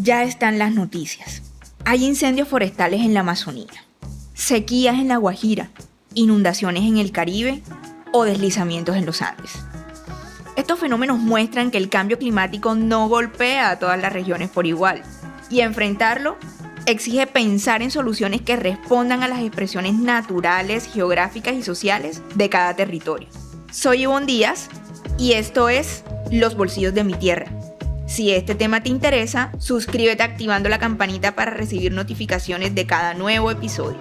ya están las noticias. Hay incendios forestales en la Amazonía, sequías en la Guajira, inundaciones en el Caribe o deslizamientos en los Andes. Estos fenómenos muestran que el cambio climático no golpea a todas las regiones por igual, y enfrentarlo exige pensar en soluciones que respondan a las expresiones naturales, geográficas y sociales de cada territorio. Soy Ivonne Díaz y esto es Los Bolsillos de mi Tierra. Si este tema te interesa, suscríbete activando la campanita para recibir notificaciones de cada nuevo episodio.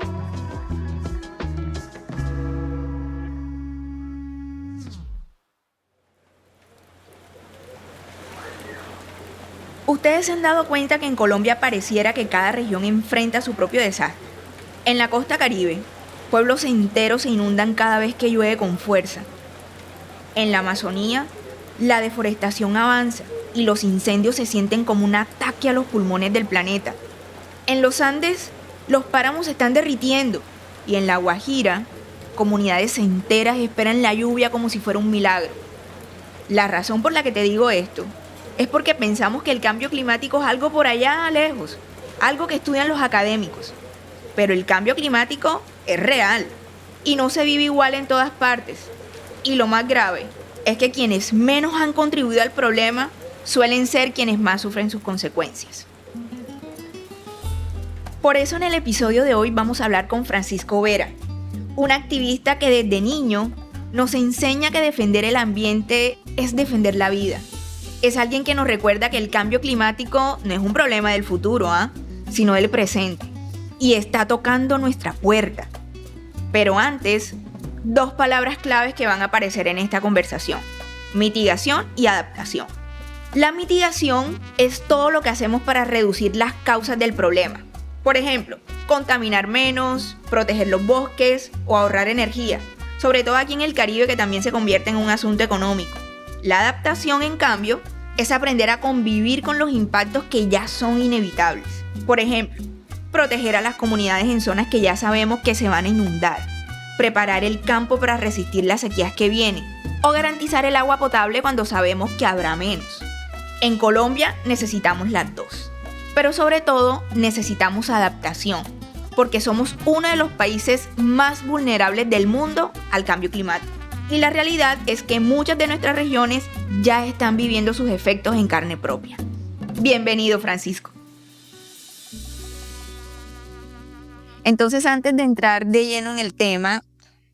Ustedes se han dado cuenta que en Colombia pareciera que cada región enfrenta su propio desastre. En la costa Caribe, pueblos enteros se inundan cada vez que llueve con fuerza. En la Amazonía, la deforestación avanza y los incendios se sienten como un ataque a los pulmones del planeta. En los Andes, los páramos se están derritiendo y en la Guajira, comunidades enteras esperan la lluvia como si fuera un milagro. La razón por la que te digo esto es porque pensamos que el cambio climático es algo por allá lejos, algo que estudian los académicos. Pero el cambio climático es real y no se vive igual en todas partes. Y lo más grave es que quienes menos han contribuido al problema suelen ser quienes más sufren sus consecuencias. Por eso en el episodio de hoy vamos a hablar con Francisco Vera, un activista que desde niño nos enseña que defender el ambiente es defender la vida. Es alguien que nos recuerda que el cambio climático no es un problema del futuro, sino del presente, y está tocando nuestra puerta. Pero antes, dos palabras claves que van a aparecer en esta conversación: mitigación y adaptación. La mitigación es todo lo que hacemos para reducir las causas del problema. Por ejemplo, contaminar menos, proteger los bosques o ahorrar energía, sobre todo aquí en el Caribe, que también se convierte en un asunto económico. La adaptación, en cambio, es aprender a convivir con los impactos que ya son inevitables. Por ejemplo, proteger a las comunidades en zonas que ya sabemos que se van a inundar, preparar el campo para resistir las sequías que vienen, o garantizar el agua potable cuando sabemos que habrá menos. En Colombia necesitamos las dos, pero sobre todo necesitamos adaptación, porque somos uno de los países más vulnerables del mundo al cambio climático. Y la realidad es que muchas de nuestras regiones ya están viviendo sus efectos en carne propia. Bienvenido, Francisco. Entonces, antes de entrar de lleno en el tema,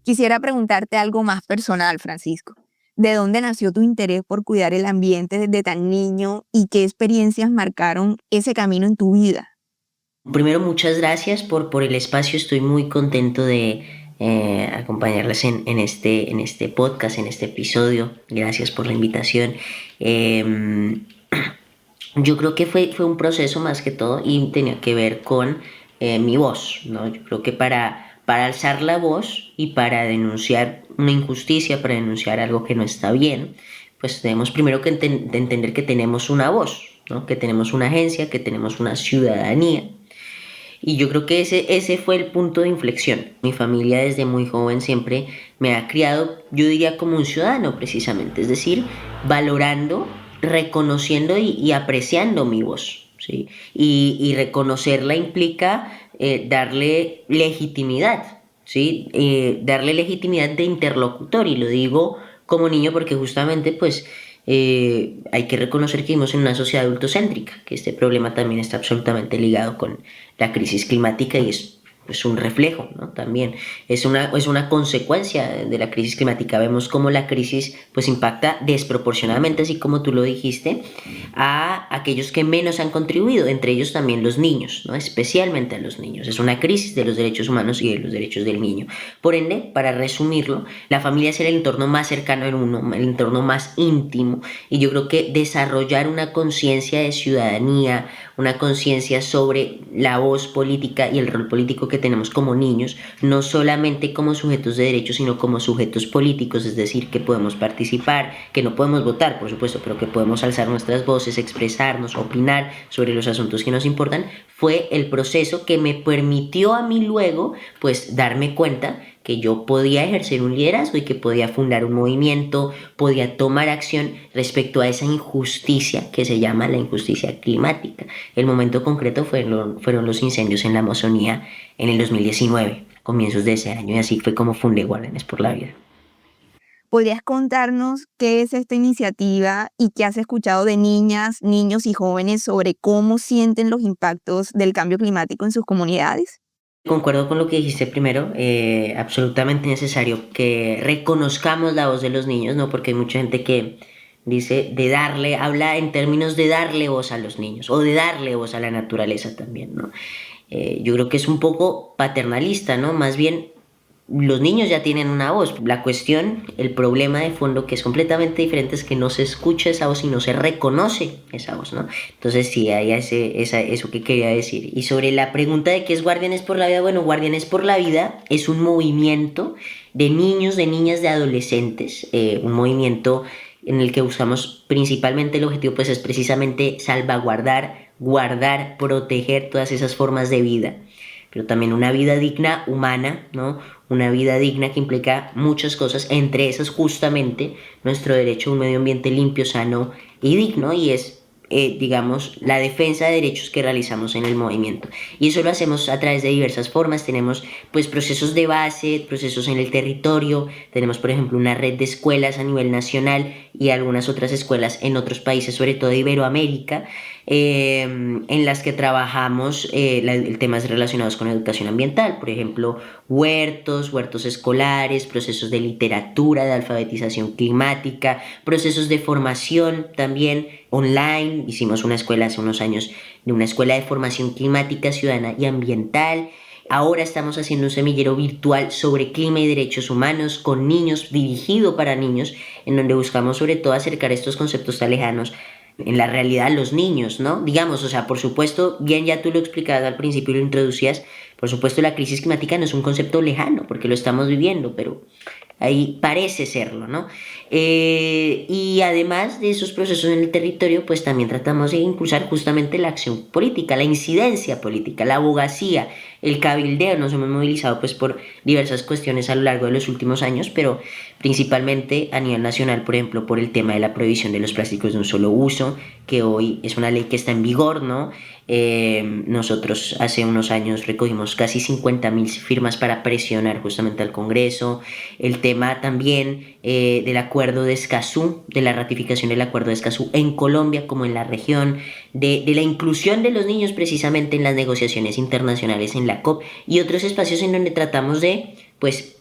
quisiera preguntarte algo más personal, Francisco. ¿De dónde nació tu interés por cuidar el ambiente desde tan niño y qué experiencias marcaron ese camino en tu vida? Primero, muchas gracias por el espacio. Estoy muy contento de acompañarlas en este podcast, en este episodio. Gracias por la invitación. Yo creo que fue un proceso más que todo y tenía que ver con mi voz, ¿no? Yo creo que para alzar la voz y para denunciar una injusticia, para denunciar algo que no está bien, pues tenemos primero que entender que tenemos una voz, ¿no? Que tenemos una agencia, que tenemos una ciudadanía. Y yo creo que ese fue el punto de inflexión. Mi familia desde muy joven siempre me ha criado, yo diría, como un ciudadano precisamente, es decir, valorando, reconociendo y apreciando mi voz, ¿sí? Y reconocerla implica darle legitimidad, ¿sí? Darle legitimidad de interlocutor, y lo digo como niño porque justamente pues hay que reconocer que vivimos en una sociedad adultocéntrica, que este problema también está absolutamente ligado con la crisis climática y es un reflejo, ¿no? También es una consecuencia de la crisis climática. Vemos cómo la crisis pues impacta desproporcionadamente, así como tú lo dijiste, a aquellos que menos han contribuido, entre ellos también los niños, ¿no? Especialmente a los niños. Es una crisis de los derechos humanos y de los derechos del niño. Por ende, para resumirlo, la familia es el entorno más cercano en uno, el entorno más íntimo, y yo creo que desarrollar una conciencia de ciudadanía, una conciencia sobre la voz política y el rol político que tenemos como niños, no solamente como sujetos de derechos, sino como sujetos políticos, es decir, que podemos participar, que no podemos votar, por supuesto, pero que podemos alzar nuestras voces, expresarnos, opinar sobre los asuntos que nos importan, fue el proceso que me permitió a mí luego, pues, darme cuenta que yo podía ejercer un liderazgo y que podía fundar un movimiento, podía tomar acción respecto a esa injusticia que se llama la injusticia climática. El momento concreto fueron los incendios en la Amazonía en el 2019, comienzos de ese año, y así fue como fundé Guardianes por la Vida. ¿Podrías contarnos qué es esta iniciativa y qué has escuchado de niñas, niños y jóvenes sobre cómo sienten los impactos del cambio climático en sus comunidades? Concuerdo con lo que dijiste primero, absolutamente necesario que reconozcamos la voz de los niños, ¿no? Porque hay mucha gente que dice habla en términos de darle voz a los niños o de darle voz a la naturaleza también, ¿no? Yo creo que es un poco paternalista, ¿no? Más bien los niños ya tienen una voz. La cuestión, el problema de fondo que es completamente diferente es que no se escucha esa voz y no se reconoce esa voz, ¿no? Entonces sí, hay eso que quería decir. Y sobre la pregunta de qué es Guardianes por la Vida, bueno, Guardianes por la Vida es un movimiento de niños, de niñas, de adolescentes, un movimiento en el que buscamos principalmente el objetivo pues es precisamente salvaguardar, guardar, proteger todas esas formas de vida, pero también una vida digna humana, ¿no? Una vida digna que implica muchas cosas, entre esas justamente nuestro derecho a un medio ambiente limpio, sano y digno, y es, digamos, la defensa de derechos que realizamos en el movimiento. Y eso lo hacemos a través de diversas formas. Tenemos pues procesos de base, procesos en el territorio, tenemos por ejemplo una red de escuelas a nivel nacional y algunas otras escuelas en otros países, sobre todo de Iberoamérica, en las que trabajamos temas relacionados con educación ambiental, por ejemplo, huertos escolares, procesos de literatura, de alfabetización climática, procesos de formación también online. Hicimos una escuela hace unos años, de una escuela de formación climática, ciudadana y ambiental. Ahora estamos haciendo un semillero virtual sobre clima y derechos humanos con niños, dirigido para niños, en donde buscamos sobre todo acercar estos conceptos tan lejanos en la realidad a los niños, ¿no? Digamos, o sea, por supuesto, bien ya tú lo explicabas al principio y lo introducías, por supuesto la crisis climática no es un concepto lejano, porque lo estamos viviendo, pero ahí parece serlo, ¿no? Y además de esos procesos en el territorio, pues también tratamos de impulsar justamente la acción política, la incidencia política, la abogacía, el cabildeo. Nos hemos movilizado pues por diversas cuestiones a lo largo de los últimos años, pero principalmente a nivel nacional, por ejemplo, por el tema de la prohibición de los plásticos de un solo uso, que hoy es una ley que está en vigor, ¿no? Nosotros hace unos años recogimos casi 50.000 firmas para presionar justamente al Congreso. El tema también del acuerdo de Escazú, de la ratificación del acuerdo de Escazú en Colombia como en la región, de la inclusión de los niños precisamente en las negociaciones internacionales en la COP y otros espacios en donde tratamos de pues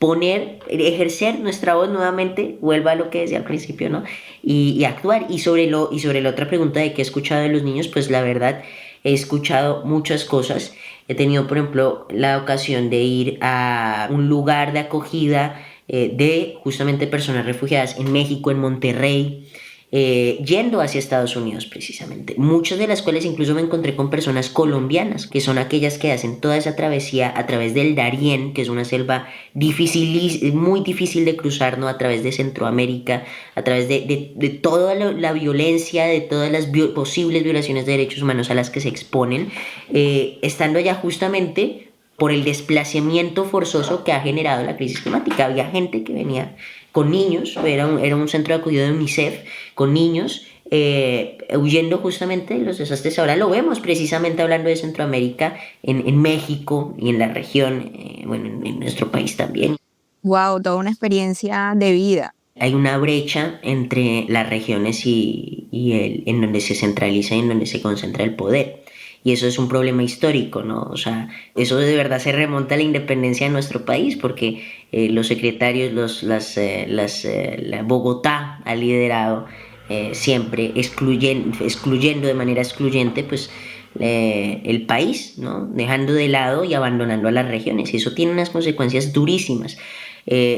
ejercer nuestra voz nuevamente, vuelva a lo que decía al principio, ¿no? Y actuar. Y sobre la otra pregunta de qué he escuchado de los niños, pues la verdad he escuchado muchas cosas. He tenido, por ejemplo, la ocasión de ir a un lugar de acogida de justamente personas refugiadas en México, en Monterrey, yendo hacia Estados Unidos precisamente. Muchas de las cuales incluso me encontré con personas colombianas, que son aquellas que hacen toda esa travesía a través del Darién, que es una selva muy difícil de cruzar, ¿no? A través de Centroamérica, a través de toda la violencia, de todas las posibles violaciones de derechos humanos a las que se exponen, estando allá justamente por el desplazamiento forzoso que ha generado la crisis climática. Había gente que venía con niños, era un centro de acogida de UNICEF, con niños huyendo justamente de los desastres. Ahora lo vemos precisamente hablando de Centroamérica, en México y en la región, bueno, en nuestro país también. Wow, toda una experiencia de vida. Hay una brecha entre las regiones en donde se centraliza y en donde se concentra el poder. Y eso es un problema histórico, ¿no? O sea, eso de verdad se remonta a la independencia de nuestro país, porque los secretarios, la Bogotá ha liderado siempre excluyendo de manera excluyente, pues el país, ¿no? Dejando de lado y abandonando a las regiones. Y eso tiene unas consecuencias durísimas.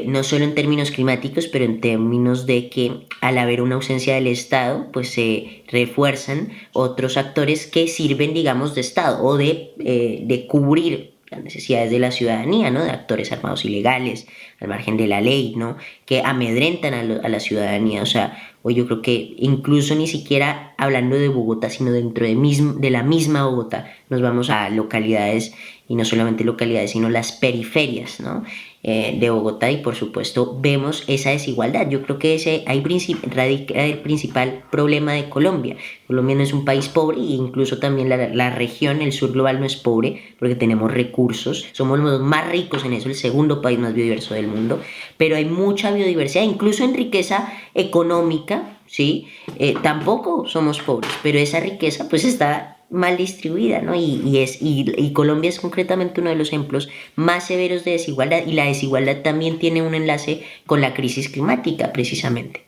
No solo en términos climáticos, pero en términos de que al haber una ausencia del Estado, pues se refuerzan otros actores que sirven, digamos, de Estado o de cubrir las necesidades de la ciudadanía, ¿no? De actores armados ilegales, al margen de la ley, ¿no? Que amedrentan a la ciudadanía. O sea, hoy yo creo que incluso ni siquiera hablando de Bogotá, sino dentro de la misma Bogotá, nos vamos a localidades, y no solamente localidades, sino las periferias, ¿no? de Bogotá y por supuesto vemos esa desigualdad. Yo creo que ese ahí radica el principal problema de Colombia. Colombia no es un país pobre e incluso también la región, el sur global no es pobre porque tenemos recursos, somos los más ricos en eso, el segundo país más biodiverso del mundo, pero hay mucha biodiversidad, incluso en riqueza económica, ¿sí? Tampoco somos pobres, pero esa riqueza pues está mal distribuida, ¿no? Y Colombia es concretamente uno de los ejemplos más severos de desigualdad y la desigualdad también tiene un enlace con la crisis climática precisamente.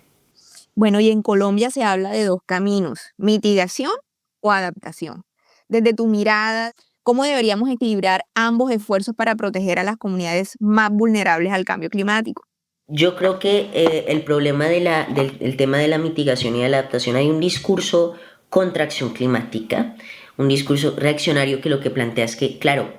Bueno, y en Colombia se habla de dos caminos, mitigación o adaptación. Desde tu mirada, ¿cómo deberíamos equilibrar ambos esfuerzos para proteger a las comunidades más vulnerables al cambio climático? Yo creo que el problema del tema de la mitigación y de la adaptación, hay un discurso contra acción climática, un discurso reaccionario que lo que plantea es que, claro,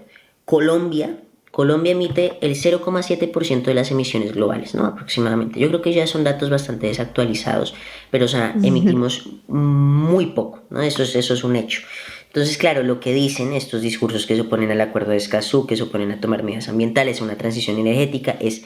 Colombia, Colombia emite el 0,7% de las emisiones globales, ¿no? Aproximadamente. Yo creo que ya son datos bastante desactualizados, pero o sea, emitimos muy poco, ¿no? Eso es un hecho. Entonces, claro, lo que dicen estos discursos que se oponen al acuerdo de Escazú, que se oponen a tomar medidas ambientales, a una transición energética, es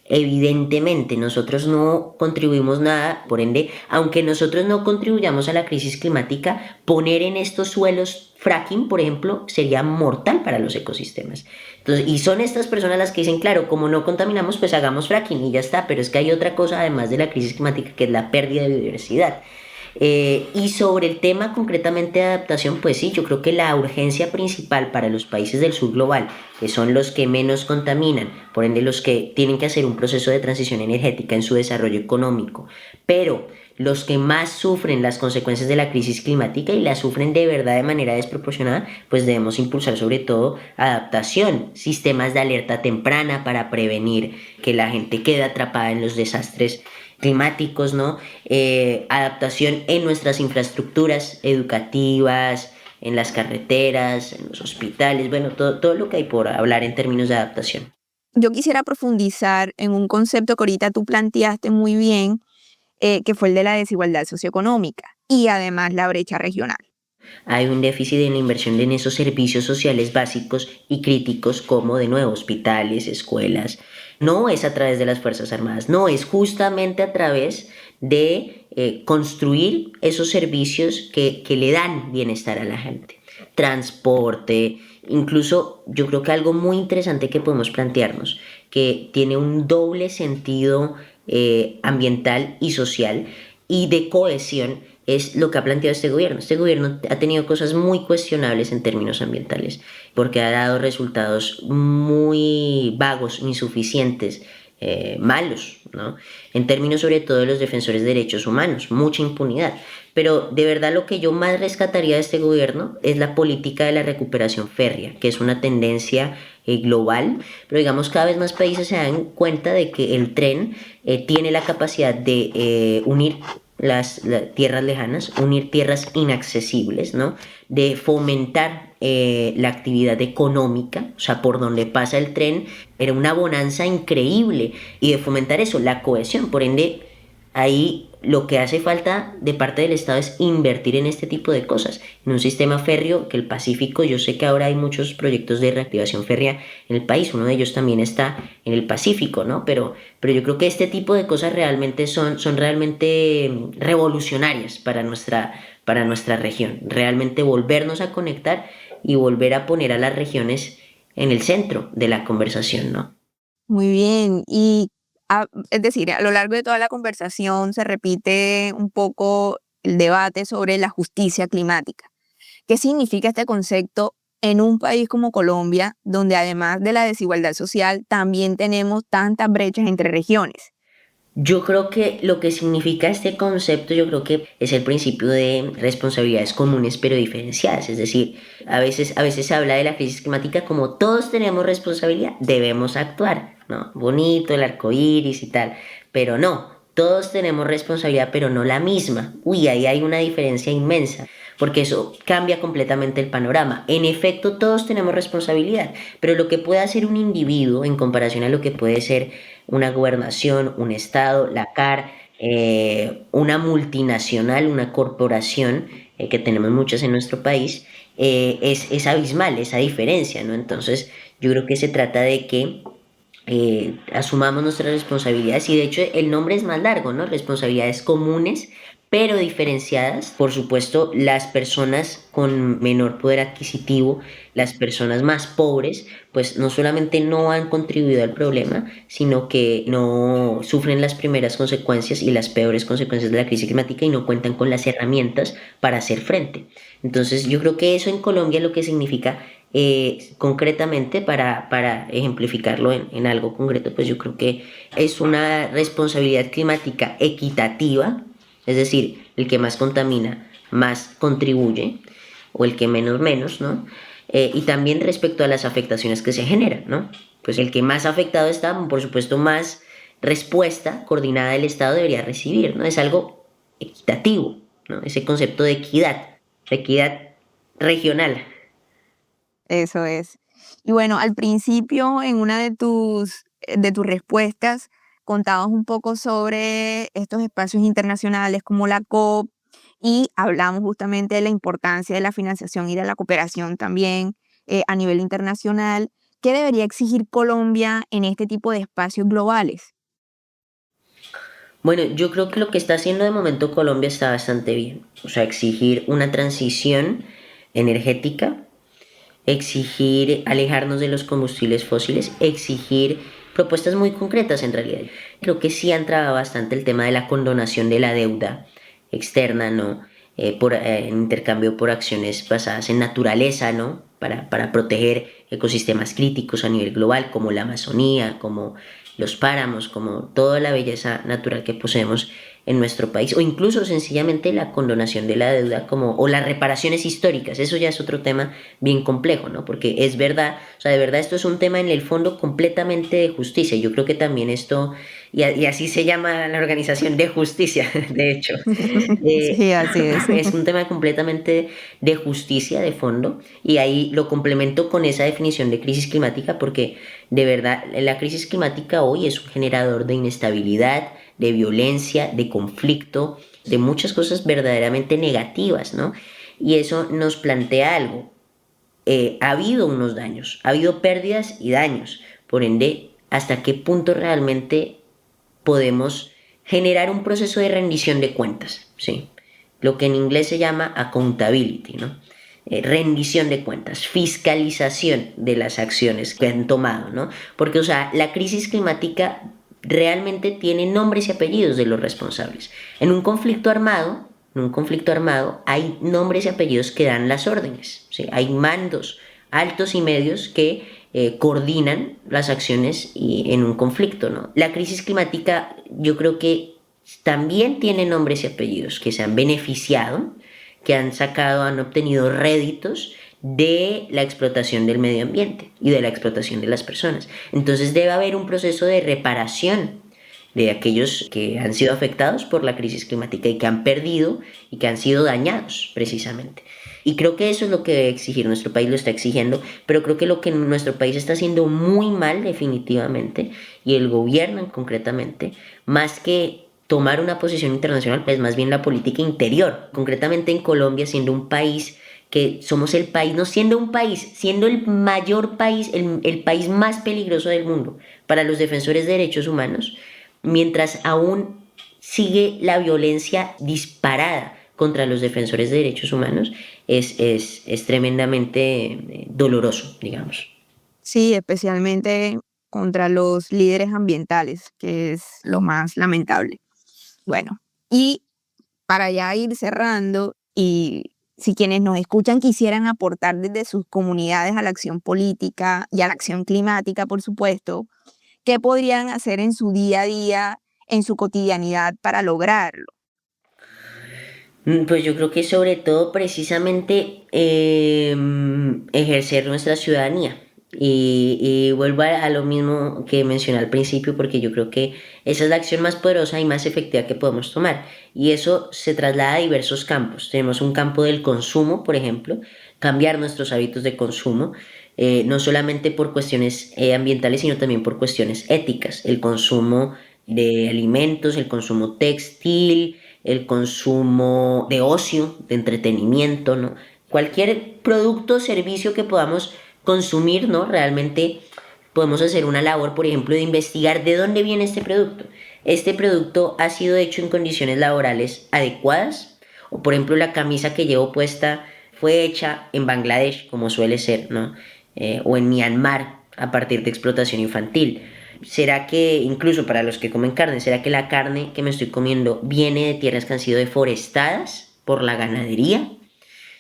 evidentemente nosotros no contribuimos nada, por ende, aunque nosotros no contribuyamos a la crisis climática, poner en estos suelos fracking, por ejemplo, sería mortal para los ecosistemas. Entonces, y son estas personas las que dicen, claro, como no contaminamos, pues hagamos fracking y ya está, pero es que hay otra cosa además de la crisis climática que es la pérdida de biodiversidad. Y sobre el tema concretamente de adaptación, pues sí, yo creo que la urgencia principal para los países del sur global, que son los que menos contaminan, por ende los que tienen que hacer un proceso de transición energética en su desarrollo económico, pero los que más sufren las consecuencias de la crisis climática y la sufren de verdad de manera desproporcionada, pues debemos impulsar sobre todo adaptación, sistemas de alerta temprana para prevenir que la gente quede atrapada en los desastres climáticos, ¿no? Adaptación en nuestras infraestructuras educativas, en las carreteras, en los hospitales, bueno, todo lo que hay por hablar en términos de adaptación. Yo quisiera profundizar en un concepto que ahorita tú planteaste muy bien, que fue el de la desigualdad socioeconómica y además la brecha regional. Hay un déficit en la inversión en esos servicios sociales básicos y críticos como de nuevo hospitales, escuelas. No es a través de las Fuerzas Armadas, no, es justamente a través de construir esos servicios que le dan bienestar a la gente. Transporte, incluso yo creo que algo muy interesante que podemos plantearnos, que tiene un doble sentido ambiental y social y de cohesión, es lo que ha planteado este gobierno. Este gobierno ha tenido cosas muy cuestionables en términos ambientales, porque ha dado resultados muy vagos, insuficientes, malos, ¿no? En términos sobre todo de los defensores de derechos humanos, mucha impunidad. Pero de verdad lo que yo más rescataría de este gobierno es la política de la recuperación férrea, que es una tendencia global, pero digamos cada vez más países se dan cuenta de que el tren tiene la capacidad de unir las tierras lejanas, unir tierras inaccesibles, ¿no? De fomentar la actividad económica, o sea, por donde pasa el tren, era una bonanza increíble, y de fomentar eso, la cohesión, por ende, ahí lo que hace falta de parte del Estado es invertir en este tipo de cosas, en un sistema férreo que el Pacífico, yo sé que ahora hay muchos proyectos de reactivación férrea en el país, uno de ellos también está en el Pacífico, ¿no? Pero yo creo que este tipo de cosas realmente son realmente revolucionarias para nuestra región, realmente volvernos a conectar y volver a poner a las regiones en el centro de la conversación, ¿no? Muy bien. Es decir, a lo largo de toda la conversación se repite un poco el debate sobre la justicia climática. ¿Qué significa este concepto en un país como Colombia, donde además de la desigualdad social, también tenemos tantas brechas entre regiones? Yo creo que lo que significa este concepto, yo creo que es el principio de responsabilidades comunes pero diferenciadas. Es decir, a veces se habla de la crisis climática como todos tenemos responsabilidad, debemos actuar, ¿no? Bonito, el arco iris y tal, pero no, todos tenemos responsabilidad pero no la misma. Uy, ahí hay una diferencia inmensa, porque eso cambia completamente el panorama. En efecto, todos tenemos responsabilidad, pero lo que puede hacer un individuo en comparación a lo que puede ser una gobernación, un estado, la CAR, una multinacional, una corporación, que tenemos muchas en nuestro país, es abismal esa diferencia, ¿no? Entonces, yo creo que se trata de que asumamos nuestras responsabilidades, y de hecho el nombre es más largo, ¿no? Responsabilidades comunes pero diferenciadas. Por supuesto, las personas con menor poder adquisitivo, las personas más pobres, pues no solamente no han contribuido al problema, sino que no sufren las primeras consecuencias y las peores consecuencias de la crisis climática y no cuentan con las herramientas para hacer frente. Entonces, yo creo que eso en Colombia lo que significa concretamente, para ejemplificarlo en algo concreto, pues yo creo que es una responsabilidad climática equitativa, es decir, el que más contamina, más contribuye, o el que menos, ¿no? Y también respecto a las afectaciones que se generan, ¿no? Pues el que más afectado está, por supuesto, más respuesta coordinada del Estado debería recibir, ¿no? Es algo equitativo, ¿no? Ese concepto de equidad regional. Eso es. Y bueno, al principio, en una de tus respuestas, contabas un poco sobre estos espacios internacionales como la COP y hablamos justamente de la importancia de la financiación y de la cooperación también a nivel internacional. ¿Qué debería exigir Colombia en este tipo de espacios globales? Bueno, yo creo que lo que está haciendo de momento Colombia está bastante bien. O sea, exigir una transición energética, exigir alejarnos de los combustibles fósiles, exigir propuestas muy concretas en realidad. Creo que sí han trabajado bastante el tema de la condonación de la deuda externa, ¿no? En intercambio por acciones basadas en naturaleza, ¿no? Para proteger ecosistemas críticos a nivel global, como la Amazonía, como los páramos, como toda la belleza natural que poseemos en nuestro país, o incluso sencillamente la condonación de la deuda o las reparaciones históricas. Eso ya es otro tema bien complejo, ¿no? Porque es verdad, o sea, de verdad esto es un tema en el fondo completamente de justicia. Yo creo que también esto, y así se llama la organización, de justicia, de hecho. Sí, así es. Es un tema completamente de justicia de fondo, y ahí lo complemento con esa definición de crisis climática, porque de verdad la crisis climática hoy es un generador de inestabilidad, de violencia, de conflicto, de muchas cosas verdaderamente negativas, ¿no? Y eso nos plantea algo. Ha habido unos daños, ha habido pérdidas y daños, por ende, ¿hasta qué punto realmente podemos generar un proceso de rendición de cuentas? ¿Sí? Lo que en inglés se llama accountability, ¿no? Rendición de cuentas, fiscalización de las acciones que han tomado, ¿no? Porque, o sea, la crisis climática realmente tiene nombres y apellidos de los responsables. En un conflicto armado hay nombres y apellidos que dan las órdenes, ¿sí? Hay mandos altos y medios que coordinan las acciones en un conflicto, ¿no? La crisis climática, yo creo que también tiene nombres y apellidos que se han beneficiado, que han obtenido réditos de la explotación del medio ambiente y de la explotación de las personas. Entonces debe haber un proceso de reparación de aquellos que han sido afectados por la crisis climática y que han perdido y que han sido dañados precisamente. Y creo que eso es lo que debe exigir, nuestro país lo está exigiendo, pero creo que lo que nuestro país está haciendo muy mal definitivamente, y el gobierno concretamente, más que tomar una posición internacional, pues más bien la política interior, concretamente en Colombia, siendo un país que somos el país, no siendo un país, siendo el mayor país, el país más peligroso del mundo para los defensores de derechos humanos, mientras aún sigue la violencia disparada contra los defensores de derechos humanos, es tremendamente doloroso, digamos. Sí, especialmente contra los líderes ambientales, que es lo más lamentable. Bueno, y para ya ir cerrando, y si quienes nos escuchan quisieran aportar desde sus comunidades a la acción política y a la acción climática, por supuesto, ¿qué podrían hacer en su día a día, en su cotidianidad para lograrlo? Pues yo creo que sobre todo precisamente ejercer nuestra ciudadanía. Y vuelvo a lo mismo que mencioné al principio, porque yo creo que esa es la acción más poderosa y más efectiva que podemos tomar. Y eso se traslada a diversos campos. Tenemos un campo del consumo, por ejemplo, cambiar nuestros hábitos de consumo, no solamente por cuestiones ambientales, sino también por cuestiones éticas. El consumo de alimentos, el consumo textil, el consumo de ocio, de entretenimiento, ¿no? Cualquier producto o servicio que podamos consumir, ¿no? Realmente podemos hacer una labor, por ejemplo, de investigar de dónde viene este producto. ¿Este producto ha sido hecho en condiciones laborales adecuadas? O, por ejemplo, la camisa que llevo puesta fue hecha en Bangladesh, como suele ser, ¿no? O en Myanmar, a partir de explotación infantil. ¿Será que, incluso para los que comen carne, será que la carne que me estoy comiendo viene de tierras que han sido deforestadas por la ganadería?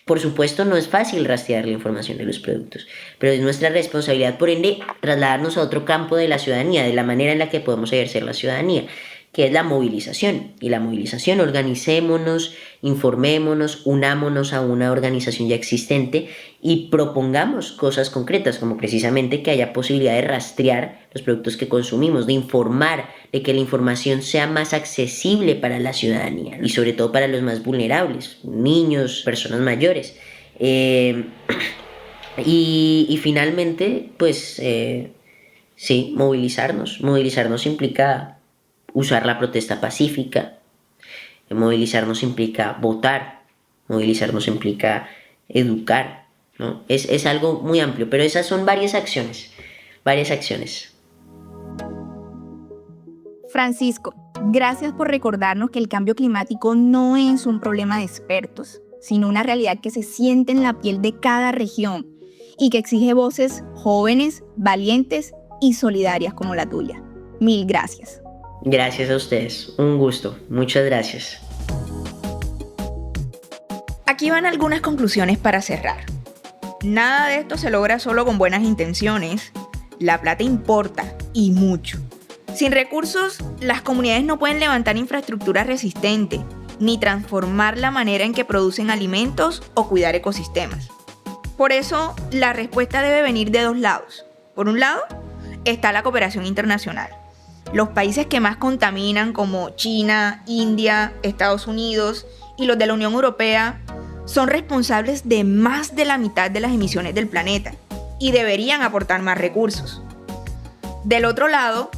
Por supuesto, no es fácil rastrear la información de los productos, pero es nuestra responsabilidad, por ende, trasladarnos a otro campo de la ciudadanía, de la manera en la que podemos ejercer la ciudadanía, que es la movilización. Y la movilización, organicémonos, informémonos, unámonos a una organización ya existente y propongamos cosas concretas, como precisamente que haya posibilidad de rastrear los productos que consumimos, de informar, de que la información sea más accesible para la ciudadanía y sobre todo para los más vulnerables, niños, personas mayores. Y finalmente, pues sí, movilizarnos. Movilizarnos implica usar la protesta pacífica, movilizarnos implica votar, movilizarnos implica educar, ¿no? Es algo muy amplio, pero esas son varias acciones. Francisco, gracias por recordarnos que el cambio climático no es un problema de expertos, sino una realidad que se siente en la piel de cada región y que exige voces jóvenes, valientes y solidarias como la tuya. Mil gracias. Gracias a ustedes, un gusto, muchas gracias. Aquí van algunas conclusiones para cerrar. Nada de esto se logra solo con buenas intenciones. La plata importa, y mucho. Sin recursos, las comunidades no pueden levantar infraestructura resistente, ni transformar la manera en que producen alimentos o cuidar ecosistemas. Por eso, la respuesta debe venir de dos lados. Por un lado, está la cooperación internacional. Los países que más contaminan, como China, India, Estados Unidos y los de la Unión Europea, son responsables de más de la mitad de las emisiones del planeta y deberían aportar más recursos. Del otro lado,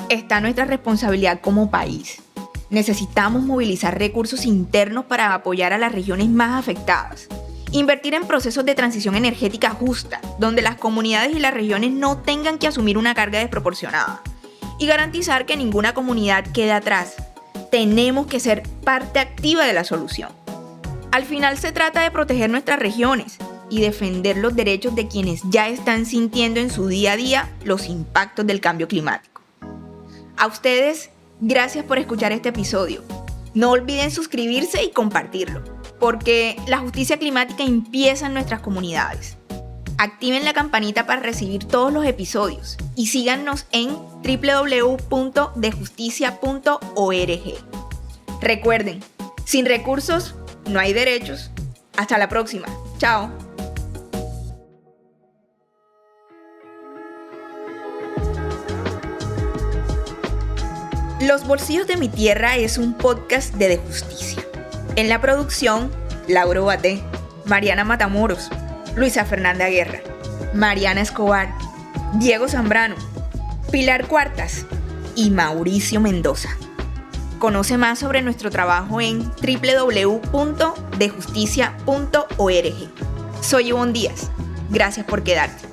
está nuestra responsabilidad como país. Necesitamos movilizar recursos internos para apoyar a las regiones más afectadas. Invertir en procesos de transición energética justa, donde las comunidades y las regiones no tengan que asumir una carga desproporcionada. Y garantizar que ninguna comunidad quede atrás. Tenemos que ser parte activa de la solución. Al final se trata de proteger nuestras regiones y defender los derechos de quienes ya están sintiendo en su día a día los impactos del cambio climático. A ustedes, gracias por escuchar este episodio. No olviden suscribirse y compartirlo, porque la justicia climática empieza en nuestras comunidades. Activen la campanita para recibir todos los episodios y síganos en www.dejusticia.org. Recuerden, sin recursos no hay derechos. Hasta la próxima. Chao. Los Bolsillos de mi Tierra es un podcast de Justicia. En la producción, Lauro Baté, Mariana Matamoros, Luisa Fernanda Guerra, Mariana Escobar, Diego Zambrano, Pilar Cuartas y Mauricio Mendoza. Conoce más sobre nuestro trabajo en www.dejusticia.org. Soy Ivonne Díaz. Gracias por quedarte.